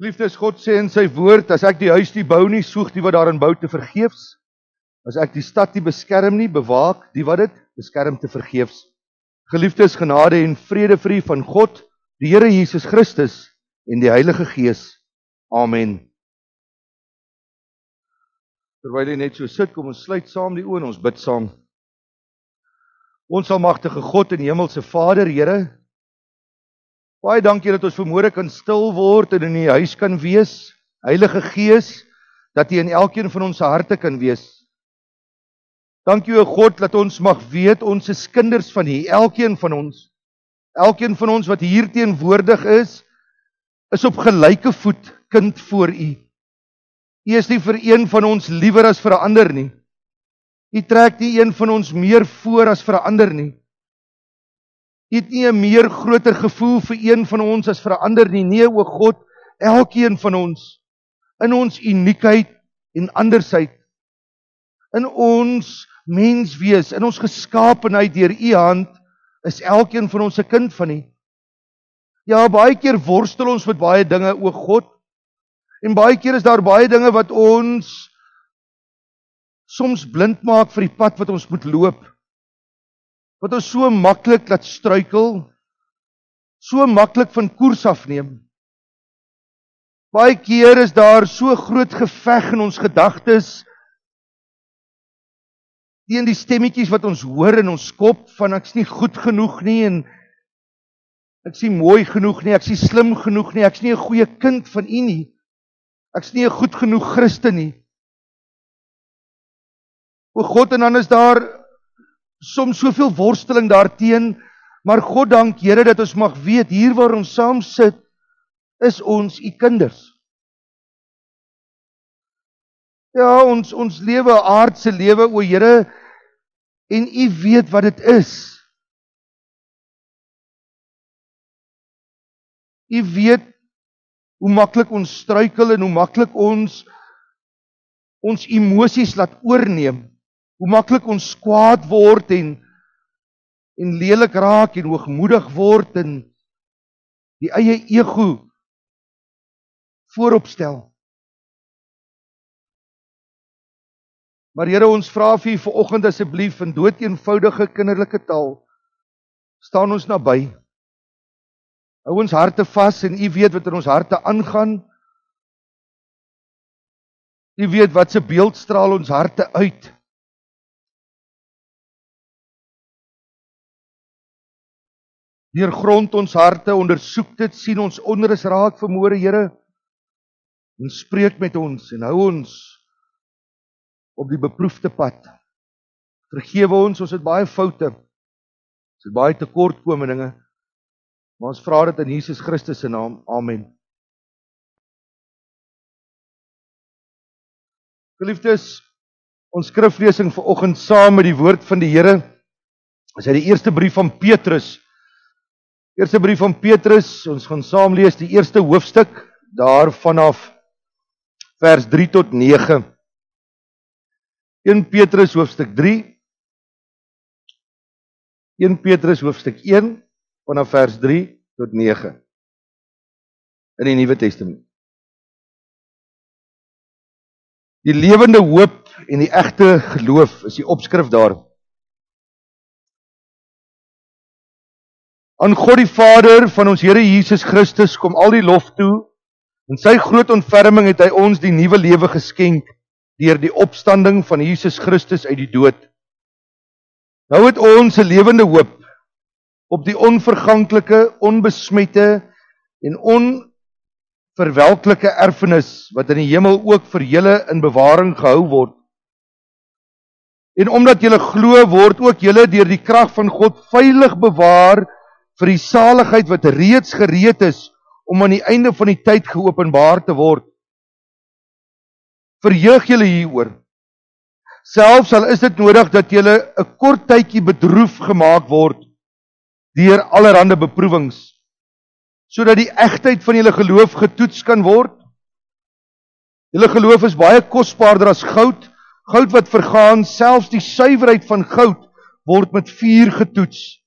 Liefdes, God sê in sy woord, as ek die huis nie bou nie, soeg die wat daarin bou te vergeefs. As ek die stad nie beskerm nie, bewaak die wat dit beskerm te vergeefs. Geliefdes, genade en vrede vir u van God, die Here Jesus Christus en die Heilige Gees. Amen. Terwyl jy net so sit, kom ons sluit saam die oë en ons bid saam. Ons almagtige God en hemelse Vader, Here, baie dankie dat ons vanmôre kan stil word en in die huis kan wees. Heilige Gees, dat U in elkeen van ons harte kan wees. Dankie o God dat ons mag weet ons is kinders van U, elkeen van ons. Elkeen van ons wat hier teenwoordig is op gelyke voet kind voor U. U is nie vir een van ons liewer as vir 'n ander nie. U trek nie een van ons meer voor as vir 'n ander nie. U het nie 'n meer groter gevoel vir een van ons as vir 'n ander nie. Nee, o God, elkeen van ons, in ons uniekheid en andersheid, in ons menswees, in ons geskaapenheid deur U hand, is elkeen van ons 'n kind van U. Ja, baie keer worstel ons met baie dinge, o God, en baie keer is daar baie dinge wat ons soms blind maak vir die pad wat ons moet loop. Wat ons so maklik laat struikel, so maklik van koers afneem. Baie keer is daar so groot geveg in ons gedagtes teen die stemmetjies wat ons hoor in ons kop van ek's nie goed genoeg nie en ek's nie mooi genoeg nie, ek's nie slim genoeg nie, ek's nie 'n goeie kind van U nie. Ek's nie 'n goed genoeg Christen nie. O God, en dan is daar soms soveel worsteling daarteen, maar God dank Here dat ons mag weet, hier waar ons saam sit, is ons U kinders. Ja, ons lewe 'n aardse lewe, o Here, en U weet wat dit is. U weet hoe maklik ons struikel en hoe maklik ons emosies laat oorneem. Hoe maklik ons kwaad word en lelik raak en hoogmoedig word en die eie ego voorop stel. Maar Here, ons vra vir U vanoggend asseblief in doeteenvoudige kinderlike taal, staan ons naby. Hou ons harte vas en U weet wat in ons harte aangaan. U weet wat se beeld straal ons harte uit. Deurgrond ons harte, ondersoek dit, sien ons onrus raak vanmôre, Here, en spreek met ons en hou ons op die beproefde pad. Vergewe ons het baie foute, ons het baie tekortkominge, maar ons vra dit in Jesus Christus se naam. Amen. Geliefdes, ons skriflesing vanoggend saam met die woord van die Here is uit die eerste brief van Petrus. Eerste brief van Petrus, ons gaan saam lees die eerste hoofstuk, daar vanaf vers 3 tot 9. 1 Petrus hoofstuk 3, 1 Petrus hoofstuk 1, vanaf vers 3 tot 9, in die Nuwe Testament. Die lewende hoop en die egte geloof is die opskrif daar. Aan God die Vader van ons Here Jesus Christus kom al die lof toe. In sy groot ontferming het hy ons die nuwe lewe geskenk deur die opstanding van Jesus Christus uit die dood. Nou het ons 'n lewende hoop op die onverganklike, onbesmette en onverwelklike erfenis wat in die hemel ook vir julle in bewaring gehou word. En omdat julle glo, word ook julle deur die krag van God veilig bewaar vir die saligheid wat reeds gereed is om aan die einde van die tyd geopenbaar te word. Verheug julle hieroor. Selfs al is dit nodig dat julle 'n kort tydjie bedroef gemaak word deur allerlei beproewings, sodat die egtheid van julle geloof getoets kan word. Julle geloof is baie kosbaarder as goud, goud wat vergaan, selfs die suiwerheid van goud word met vuur getoets.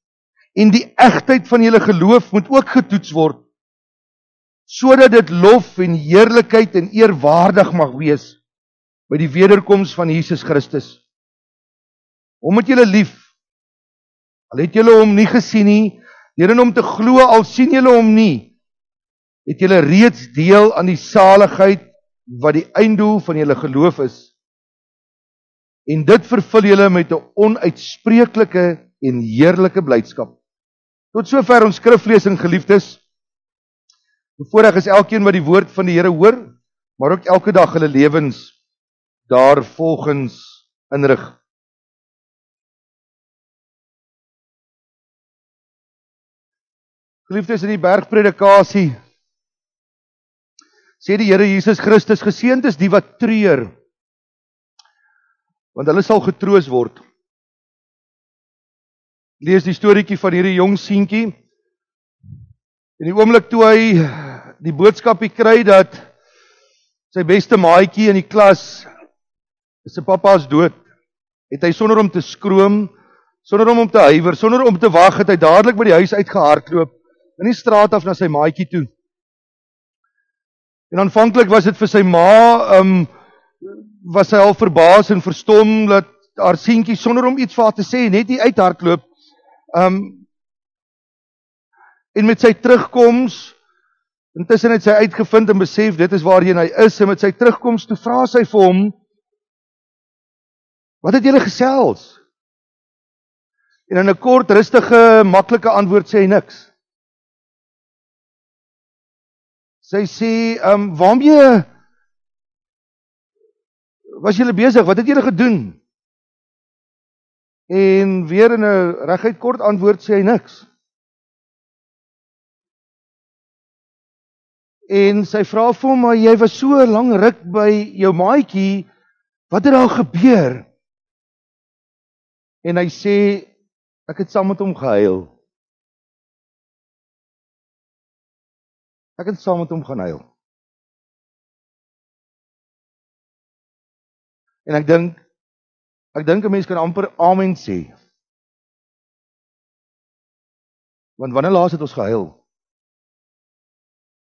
En die egtheid van julle geloof moet ook getoets word. sodat dit lof en heerlikheid en eerwaardig mag wees by die wederkoms van Jesus Christus. Hom het julle lief, al het julle hom nie gesien nie, deur in hom te glo, al sien julle hom nie, het julle reeds deel aan die saligheid wat die einddoel van julle geloof is. En dit vervul julle met 'n onuitspreeklike en heerlike blydskap. Tot sover ons skriflesing, geliefdes. Voorreg is elkeen wat die woord van die Here hoor, maar ook elke dag hulle lewens daarvolgens inrig. Geliefdes, in die bergpredikasie sê die Here Jesus Christus, geseënd is die wat treur, want hulle sal getroos word. Lees die storieetjie van hierdie jong seentjie. In die oomblik toe hy die boodskapie kry dat sy beste maatjie in die klas, sy pappa is dood, het hy sonder om te skroom, sonder om te huiwer, sonder om te wag, het hy dadelik by die huis uitgehardloop, in die straat af na sy maatjie toe. En aanvanklik was dit vir sy ma, was sy al verbaas en verstom dat haar seentjie sonder om iets vir haar te sê, net die uithardloop. En met sy terugkoms, intussen het sy uitgevind en besef, dit is waarheen hy is, en met sy terugkoms, toe vra sy vir hom, wat het julle gesels? En in 'n kort, rustige, maklike antwoord sê hy niks. Sy sê, waarmee was julle besig? Wat het julle gedoen? En weer in 'n reguit kort antwoord sê hy niks. En sy vra vir hom, maar jy was so lank ruk by jou maatjie, wat het daar gebeur? En hy sê, ek het saam met hom gehuil. Ek het saam met hom gaan huil. En ek dink 'n mens kan amper amen sê. Want wanneer laas het ons gehuil?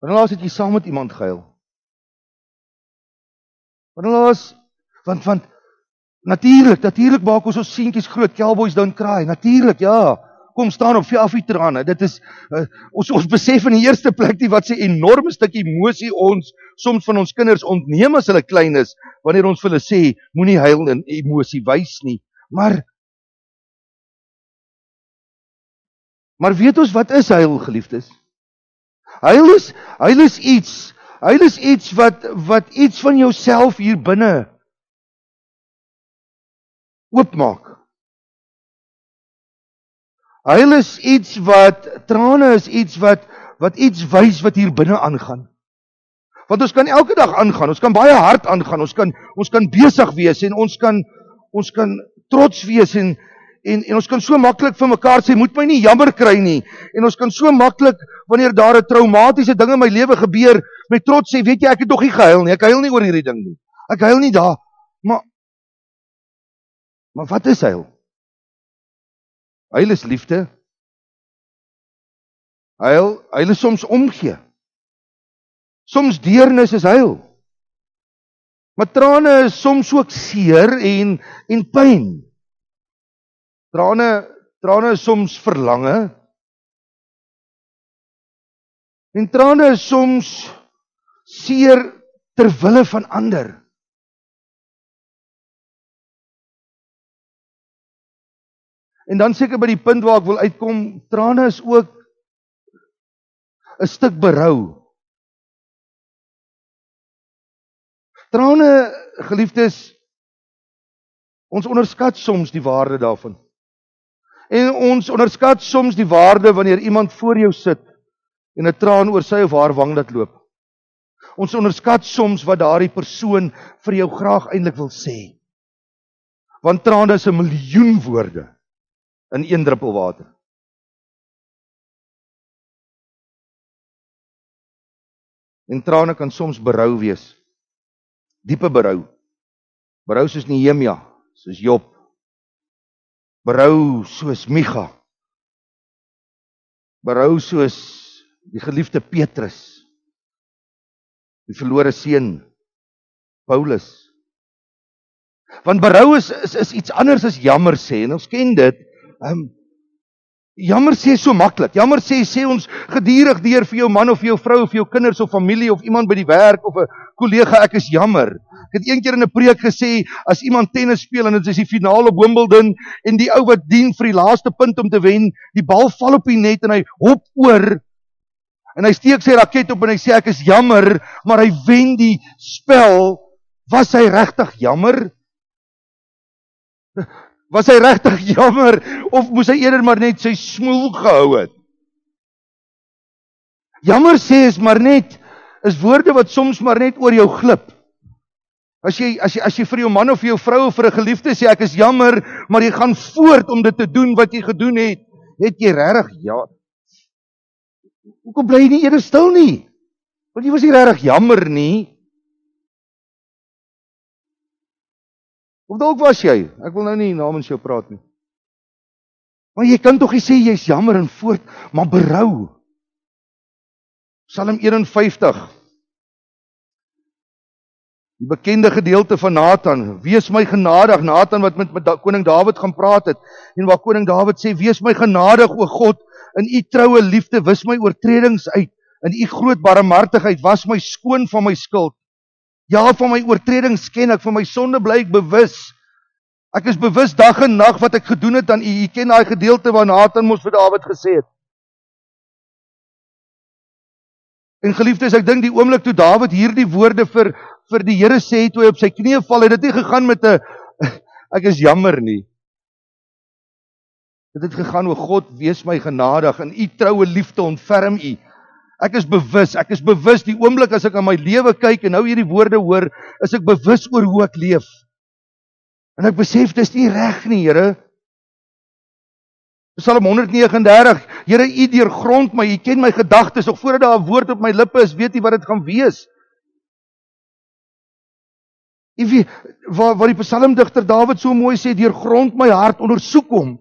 Wanneer laas het jy saam met iemand gehuil? Wanneer laas, want natuurlik maak ons seentjies groot, cowboys don't cry, natuurlik, ja, kom staan op, vee af die trane, dit is, ons besef in die eerste plek die wat sy enorme stuk emosie ons, soms van ons kinders ontneem as hulle klein is, wanneer ons vir hulle sê, moenie huil en emosie wys nie, maar weet ons wat is huil, geliefdes? Huil is iets wat iets van jouself hier binne oopmaak. Huil is iets trane is iets wat iets wys wat hier binne aangaan. Want ons kan elke dag aangaan, ons kan baie hard aangaan, ons kan besig wees en ons kan trots wees en ons kan so maklik vir mekaar sê, moet my nie jammer kry nie. En ons kan so maklik, wanneer daar 'n traumatiese ding in my lewe gebeur, met trots sê, weet jy, ek het nog nie gehuil nie, ek huil nie oor hierdie ding nie. Ek huil nie daar, maar wat is huil? Huil is liefde. Huil is soms omgee. Soms deernis is huil. Maar trane is soms ook seer en pyn. Trane is soms verlange. En trane is soms seer ter wille van ander. En dan seker by die punt waar ek wil uitkom, trane is ook 'n stuk berou. Trane, geliefdes, ons onderskat soms die waarde daarvan. En ons onderskat soms die waarde wanneer iemand voor jou sit en 'n traan oor sy of haar wang laat loop. Ons onderskat soms wat daardie persoon vir jou graag eintlik wil sê. Want trane is 'n miljoen woorde in een druppel water. En trane kan soms berou wees. Diepe berou. Berou soos Nehemia, soos Job. Berou soos Micha. Berou soos die geliefde Petrus. die verlore seun, Paulus. Want berou is iets anders as jammer sê, en ons ken dit. Jammer sê so maklik. Jammer sê ons gedurig deur vir jou man of vir jou vrou of vir jou kinders of familie of iemand by die werk of 'n kollega, ek is jammer. Ek het een keer in 'n preek gesê, as iemand tennis speel en dit is die finaal op Wimbledon en die ou wat dien vir die laaste punt om te wen, die bal val op die net en hy hop oor en hy steek sy raket op en hy sê ek is jammer, maar hy wen die spel. Was hy regtig jammer? Was hy regtig jammer of moes hy eerder maar net sy smoel gehou het? Jammer sê is woorde wat soms maar net oor jou glip. As jy vir jou man of vir jou vrou of vir 'n geliefde sê ek is jammer, maar jy gaan voort om dit te doen wat jy gedoen het jy regtig hoekom bly jy nie eerder stil nie? Want jy was nie regtig jammer nie. Of dalk was jy, ek wil nou nie namens jou praat nie. Maar jy kan tog nie sê jy's jammer en voort, maar berou. Psalm 51. Die bekende gedeelte van Nathan, wees my genadig, Nathan wat met koning Dawid gaan praat het, en waar koning Dawid sê, wees my genadig, o God, in u troue liefde, wis my oortredings uit, in u groot barmhartigheid, was my skoon van my skuld. Ja, van my oortredings ken ek, van my sonde bly ek bewus. Ek is bewus dag en nag wat ek gedoen het aan u. U ken daai gedeelte waar Nathan mos vir Dawid gesê het. En geliefdes, ek dink die oomblik toe Dawid hierdie woorde vir die Here sê, toe hy op sy knieë val, het dit nie gegaan met 'n ek is jammer nie. Dit het gegaan, o God, wees my genadig, in u troue liefde ontferm u. Ek is bewus die oomblik as ek aan my lewe kyk en nou hierdie woorde hoor, is ek bewus oor hoe ek leef. En ek besef, dis nie reg nie, Here. Psalm 139, Here, u deurgrond my, u ken my gedagtes, nog voordat daar 'n woord op my lippe is, weet u wat dit gaan wees. U weet, waar die psalmdigter Dawid so mooi sê, deurgrond my hart, ondersoek hom.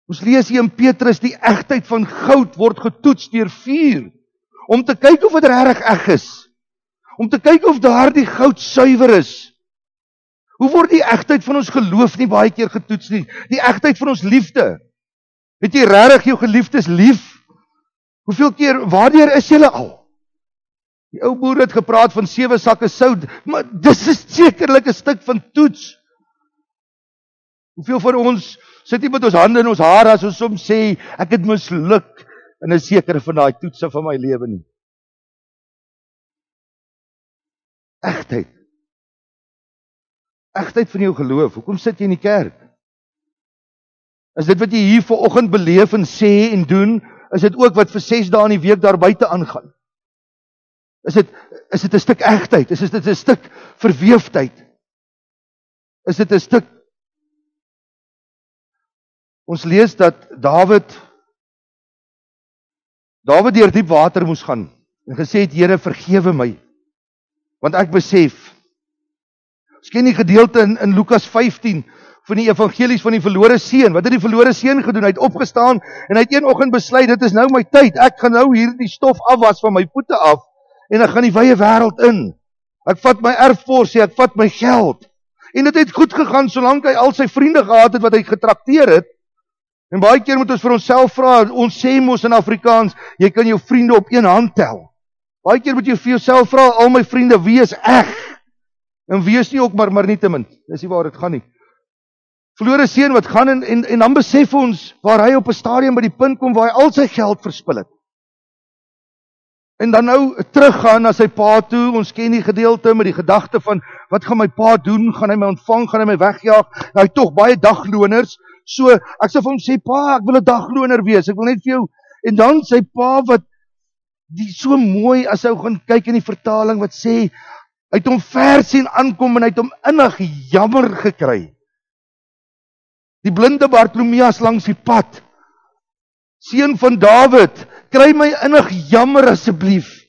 Ons lees hier in Petrus, die egtheid van goud word getoets deur vuur, om te kyk of dit regtig eg is, om te kyk of daardie goud suiwer is. Hoe word die egtheid van ons geloof nie baie keer getoets nie? Die egtheid van ons liefde. Het jy regtig jou geliefdes lief? Hoeveel keer, waardeur is julle al? Die ou boer het gepraat van 7 sakke sout, maar dis is sekerlik 'n stuk van toets. Hoeveel van ons sit nie met ons hande in ons hare as ons soms sê, ek het misluk in 'n sekere van daai toetse van my lewe nie. Egtheid. Egtheid van jou geloof. Hoekom sit jy in die kerk? Is dit wat jy hier vanoggend beleef en sê en doen, is dit ook wat vir 6 dae in die week daar buite aangaan? Is dit 'n stuk egtheid? Is dit 'n stuk verweefdheid? Is dit 'n stuk... Ons lees dat Dawid deur diep water moes gaan en gesê het, Here, vergewe my, want ek besef. Ons ken die gedeelte in Lukas 15 van die evangelies van die verlore seun. Wat het die verlore seun gedoen? Hy het opgestaan en hy het een oggend besluit, dit is nou my tyd. Ek gaan nou hierdie stof afwas van my voete af en ek gaan die wye wêreld in. Ek vat my erfporsie, ek vat my geld. En dit het goed gegaan solank hy al sy vriende gehad het wat hy getrakteer het. En baie keer moet ons vir onsself vra, ons sê mos in Afrikaans, jy kan jou vriende op een hand tel. Baie keer moet jy vir jouself vra, al my vriende, wie is eg? En wie is nie ook maar nie te min. Dis nie waar dit gaan nie. Verlore seun wat gaan en dan besef ons waar hy op 'n stadium by die punt kom waar hy al sy geld verspil het. En dan nou teruggaan na sy pa toe, ons ken die gedeelte met die gedagte van, wat gaan my pa doen? Gaan hy my ontvang? Gaan hy my wegjaag? Nou, hy het tog baie dagloners, so ek sê vir hom, sê pa, ek wil 'n dagloner wees, ek wil net vir jou, en dan sy pa wat, die so mooi, as hy gaan kyk in die vertaling, wat sê, hy het hom ver sien aankom en hy het hom innig jammer gekry. Die blinde Bartimeus langs die pad, seun van Dawid, kry my innig jammer asseblief,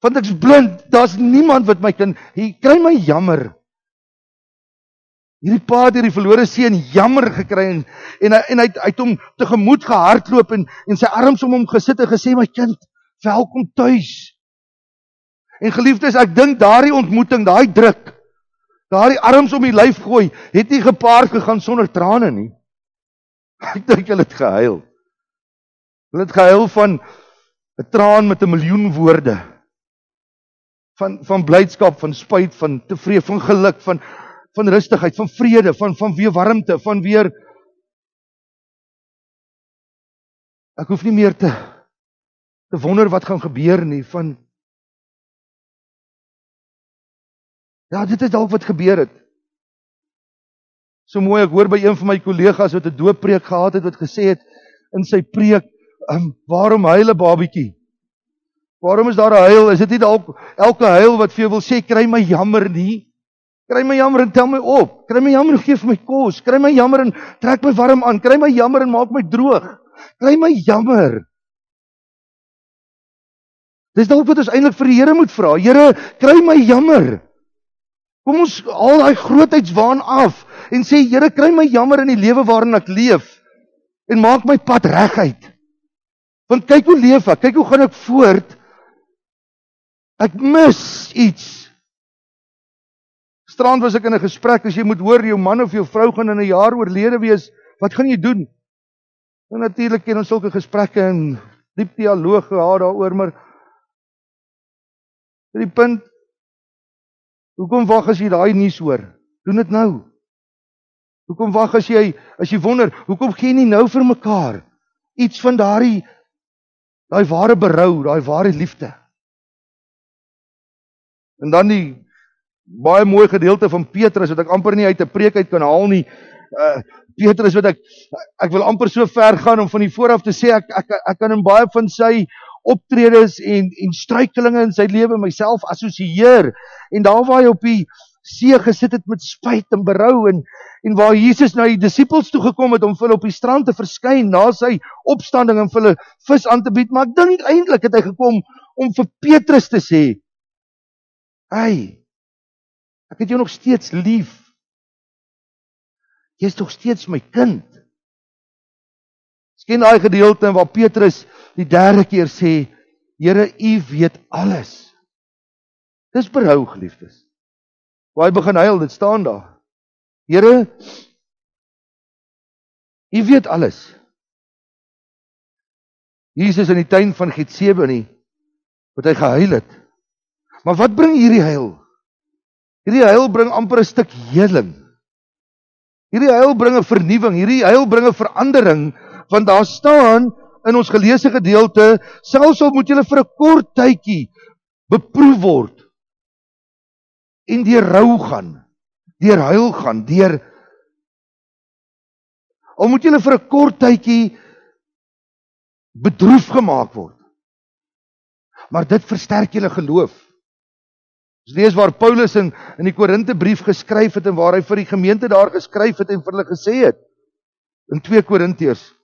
want ek's blind, daar's niemand wat my kan, kry my jammer. Hierdie pa het hierdie verlore seun jammer gekry en hy het hom tegemoet gehardloop en sy arms om hom gesit en gesê, my kind, welkom tuis. En geliefdes, ek dink daardie ontmoeting, daai druk, daardie arms om die lyf gooi, het nie gepaard gegaan sonder trane nie. Ek dink hulle het gehuil. Hulle het gehuil van 'n traan met 1 miljoen woorde. Van blydskap, van spyt, van tevrede, van geluk, van rustigheid, van vrede, van weer warmte, van weer ek hoef nie meer te wonder wat gaan gebeur nie, ja, dit is dalk wat gebeur het. So mooi, ek hoor by een van my kollegas wat 'n dooppreek gehad het, wat gesê het in sy preek, waarom huil 'n babietjie? Waarom is daar 'n huil? Is dit nie dalk elke huil wat vir jou wil sê, kry my jammer nie? Kry my jammer en tel my op. Kry my jammer en gee vir my kos. Kry my jammer en trek my warm aan. Kry my jammer en maak my droog. Kry my jammer. Dis dalk wat ons eintlik vir die Here moet vra. Here, kry my jammer. Kom ons haal daai grootheidswaan af en sê, Here, kry my jammer in die lewe waarin ek leef en maak my pad reguit. Want kyk hoe leef ek, kyk hoe gaan ek voort. Ek mis iets. Gisterand was ek in 'n gesprek, as jy moet hoor, jou man of jou vrou gaan in 1 jaar oorlede wees, wat gaan jy doen? En natuurlik ken ons sulke gesprekke en diep dialoog gehad daaroor, maar die punt, hoekom wag as jy daai nuus hoor? Doen dit nou. Hoekom wag as jy wonder, hoekom gee jy nie nou vir mekaar iets van daai ware berou, daai ware liefde? En dan die baie mooi gedeelte van Petrus, wat ek amper nie uit 'n preek uit kan haal nie. Petrus, wat ek wil amper so ver gaan om van die vooraf te sê, ek kan in baie van sy optredes en struikelinge in sy lewe myself assosieer. En daar waar hy op die see gesit het met spyt en berou, en waar Jesus na die disippels toe gekom het om vir hulle op die strand te verskyn na sy opstanding en vir hulle vis aan te bied, maar ek dink eintlik het hy gekom om vir Petrus te sê, hey, ek het jou nog steeds lief. Jy is nog steeds my kind. Ek ken daai gedeelte waar Petrus die 3de keer sê, Here, U weet alles. Dis berou, geliefdes. Waar hy begin huil, dit staan daar. Here, U weet alles. Jesus in die tuin van Getsemane, wat hy gehuil het. Maar wat bring hierdie huil? Hierdie huil bring amper 'n stuk heling. Hierdie huil bring 'n vernuwing, hierdie huil bring 'n verandering, want daar staan in ons geleesde gedeelte, selfs al moet julle vir 'n kort tydjie beproef word en deur rou gaan, deur huil gaan, al moet julle vir 'n kort tydjie bedroef gemaak word. Maar dit versterk julle geloof. Ons lees waar Paulus in die Korintebrief geskryf het en waar hy vir die gemeente daar geskryf het en vir hulle gesê het in 2 Korintiërs.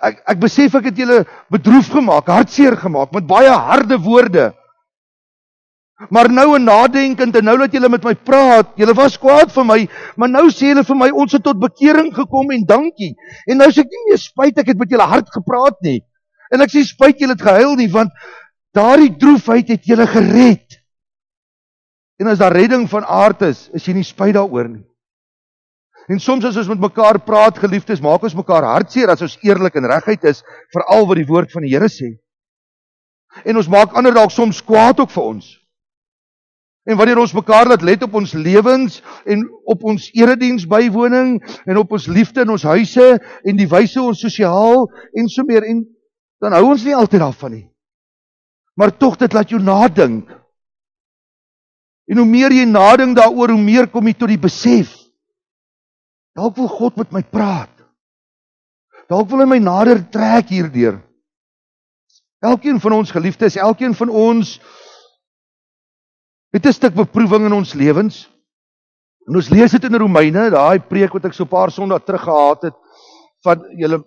Ek besef ek het julle bedroef gemaak, hartseer gemaak met baie harde woorde. Maar nou in nadenkend en nou dat julle met my praat, julle was kwaad vir my, maar nou sê julle vir my ons het tot bekering gekom en dankie. En nou sê ek nie meer spyt ek het met julle hart gepraat nie. En ek sê spyt julle het gehuil nie, want daardie droefheid het julle gered. En as daar redding van aard is jy nie spyt daaroor nie. En soms as ons met mekaar praat, geliefdes, maak ons mekaar hartseer as ons eerlik en reguit is, veral wat die woord van die Here sê. En ons maak ander dalk soms kwaad ook vir ons. En wanneer ons mekaar laat let op ons lewens en op ons erediens bywoning en op ons liefde in ons huise en die wyse ons sosiaal en so meer, en dan hou ons nie altyd daarvan nie. Maar tog dit laat jou nadink. En hoe meer jy nadink daaroor, hoe meer kom jy tot die besef. Dalk wil God met my praat. Dalk wil hy my nader trek hierdeur. Elkeen van ons geliefdes, elkeen van ons het 'n stuk beproewing in ons lewens. En ons lees dit in Romeine, daai preek wat ek so 'n paar Sondae terug gehad het van julle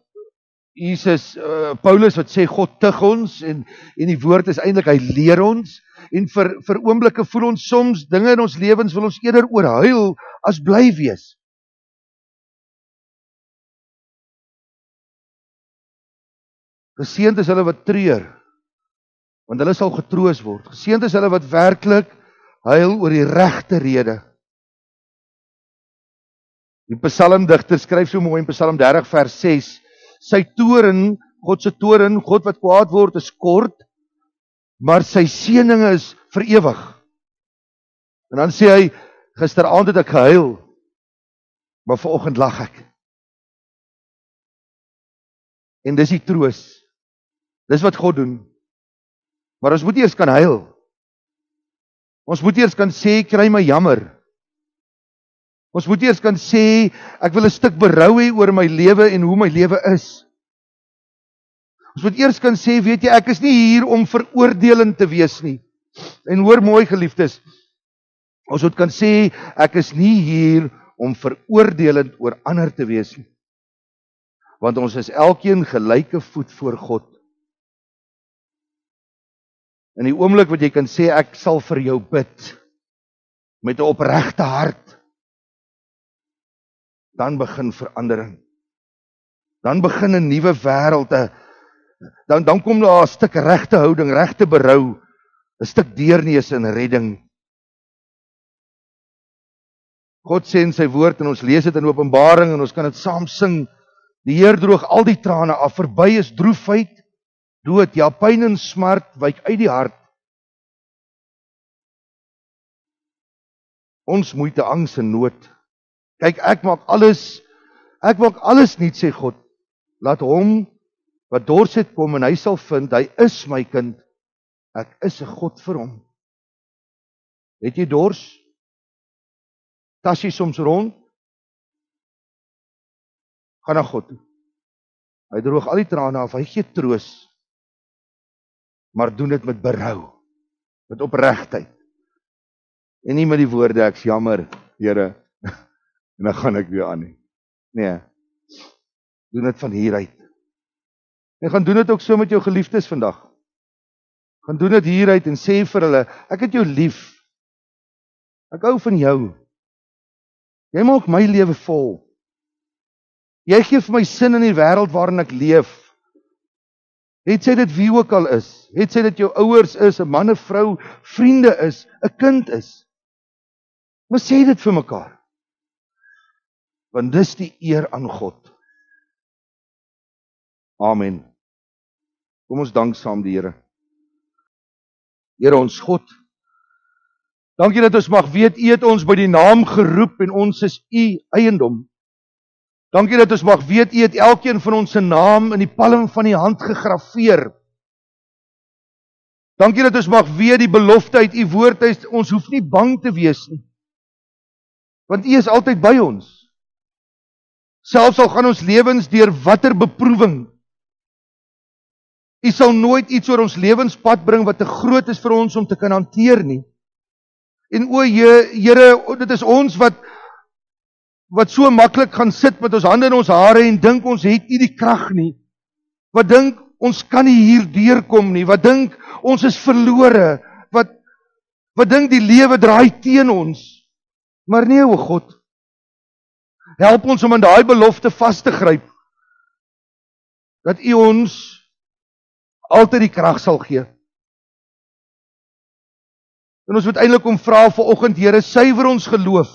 Jesus, Paulus wat sê God tig ons en die woord is eintlik hy leer ons en vir oomblikke voel ons soms dinge in ons lewens wil ons eerder oor huil as bly wees. Geseënd is hulle wat treur, want hulle sal getroos word. Geseënd is hulle wat werklik huil oor die regte rede. Die psalmdigter skryf so mooi in Psalm 30 vers 6, sy toorn, God se toorn, God wat kwaad word is kort, maar sy seëninge is vir ewig. En dan sê hy, gisteraand het ek gehuil, maar vanoggend lag ek. En dis die troos. Dis wat God doen. Maar ons moet eers kan huil. Ons moet eers kan sê, kry my jammer. Ons moet eers kan sê, ek wil 'n stuk berou hê oor my lewe en hoe my lewe is. Ons moet eers kan sê, weet jy, ek is nie hier om veroordelend te wees nie. En hoor mooi geliefdes, ons moet kan sê, ek is nie hier om veroordelend oor ander te wees nie. Want ons is elkeen gelyke voet voor God. In die oomblik wat jy kan sê, ek sal vir jou bid, met 'n opregte hart, dan begin verandering. Dan begin 'n nuwe wêreld, dan kom daar 'n stuk regte houding, regte berou, 'n stuk deerneus en redding. God sê in sy woord, en ons lees dit in Openbaring, en ons kan dit saam sing, die Heer droog al die trane af, verby is droefheid, dood, ja, pyn en smart wyk uit die hart. Ons moeite, angs en nood. Kyk, ek maak alles nuut, sê God. Laat hom wat dors het kom en hy sal vind, hy is my kind. Ek is 'n God vir hom. Het jy dors? Tas jy soms rond? Gaan na God toe. Hy droog al die trane af, hy gee troos. Maar doen dit met berou, met opregtheid. En nie met die woorde, ek's jammer, Here, en dan gaan ek weer aan nie. Nee, doen dit van hieruit. En gaan doen dit ook so met jou geliefdes vandag. Gaan doen dit hieruit en sê vir hulle, ek het jou lief. Ek hou van jou. Jy maak my lewe vol. Jy gee vir my sin in die wêreld waarin ek leef. Het sy dit wie ook al is. Het sy dit jou ouers is, 'n man, 'n vrou, vriende is, 'n kind is. Maar sê dit vir mekaar. Want dis die eer aan God. Amen. Kom ons dank saam die Here. Here ons God, dankie dat ons mag weet, U het ons by die naam geroep en ons is U eiendom. Dankie dat ons mag weet, U het elkeen van ons se naam in die palm van die hand gegraveer. Dankie dat ons mag weet, die belofte uit U woord is, ons hoef nie bang te wees nie. Want U is altyd by ons. Selfs al gaan ons lewens deur watter beproewing, U sal nooit iets oor ons lewenspad bring wat te groot is vir ons om te kan hanteer nie. En o Here, dit is ons wat so maklik gaan sit met ons hande in ons hare en dink ons het nie die krag nie. Wat dink ons kan nie hier deurkom nie. Wat dink ons is verlore. Wat dink die lewe draai teen ons. Maar nee, o God, help ons om aan daai belofte vas te gryp. Dat U ons altyd die krag sal gee. En ons moet eintlik om vra vanoggend, Here, suiwer ons geloof.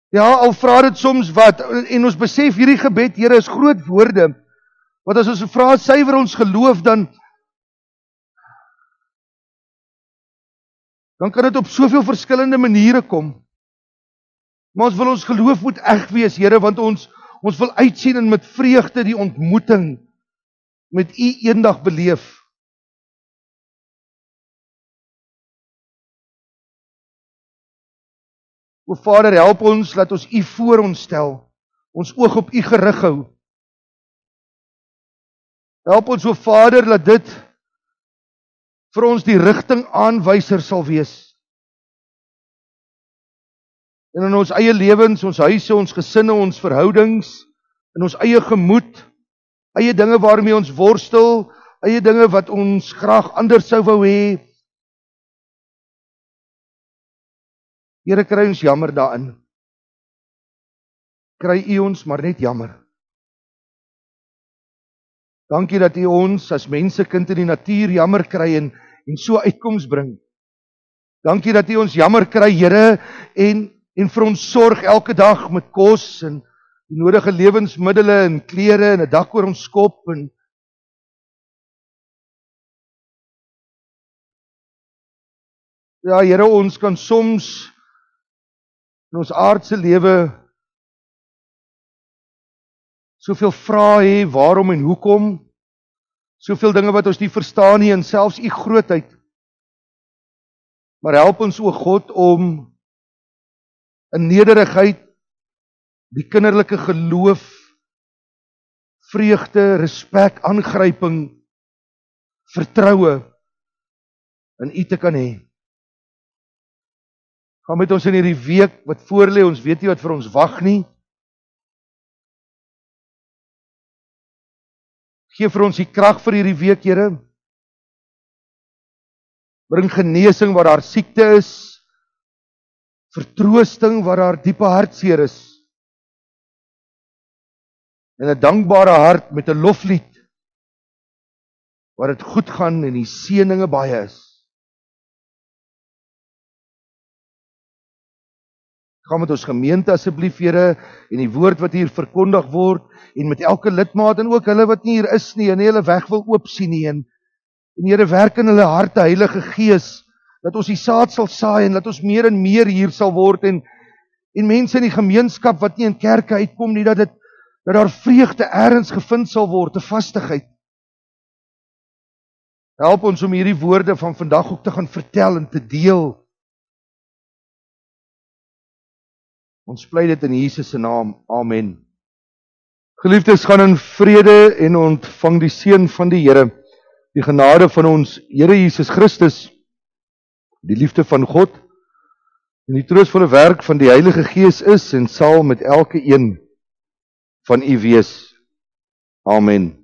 Ja, al vra dit soms wat, en ons besef hierdie gebed, Here, is groot woorde. Want as ons vra, suiwer ons geloof, dan kan dit op soveel verskillende maniere kom. Maar ons wil ons geloof moet eg wees, Here, want ons wil uitsien en met vreugde die ontmoeting met U eendag beleef. O Vader, help ons, laat ons U voor ons stel, ons oog op U gerig hou. Help ons, o Vader, laat dit vir ons die rigtingaanwyser sal wees. En in ons eie lewens, ons huise, ons gesinne, ons verhoudings, in ons eie gemoed, eie dinge waarmee ons worstel, eie dinge wat ons graag anders sou wou hê. Here, kry ons jammer daarin. Kry U ons maar net jammer. Dankie dat U ons as mensekind in die natuur jammer kry en so uitkoms bring. Dankie dat U ons jammer kry, Here, en vir ons sorg elke dag met kos en die nodige lewensmiddele en klere en 'n dak oor ons kop en ja, Here, ons kan soms in ons aardse lewe soveel vrae hê, waarom en hoekom, soveel dinge wat ons nie verstaan nie en selfs U grootheid. Maar help ons, o God, om in nederigheid die kinderlike geloof, vreugde, respek, aangryping, vertroue in U te kan hê. Gaan met ons in hierdie week wat voorlê, ons weet nie wat vir ons wag nie. Gee vir ons die krag vir hierdie week, Here. Bring genesing waar daar siekte is, vertroosting waar daar diepe hartseer is, en 'n dankbare hart met 'n loflied waar dit goed gaan en die seëninge baie is. Gaan met ons gemeente asseblief, Here, en die woord wat hier verkondig word, en met elke lidmaat, en ook hulle wat nie hier is nie, en nie hulle weg wil oop sien nie, en Here, werk in hulle harte, Heilige Gees, dat ons die saad sal saai, en dat ons meer en meer hier sal word, en mense in die gemeenskap wat nie in kerke uitkom nie, dat daar vreugde eers gevind sal word, 'n vastigheid. Help ons om hierdie woorde van vandag ook te gaan vertel en te deel. Ons pleit dit in Jesus se naam. Amen. Geliefdes, gaan in vrede en ontvang die seën van die Here, die genade van ons Here Jesus Christus, die liefde van God en die troostvolle werk van die Heilige Gees is en sal met elke een van u wees. Amen.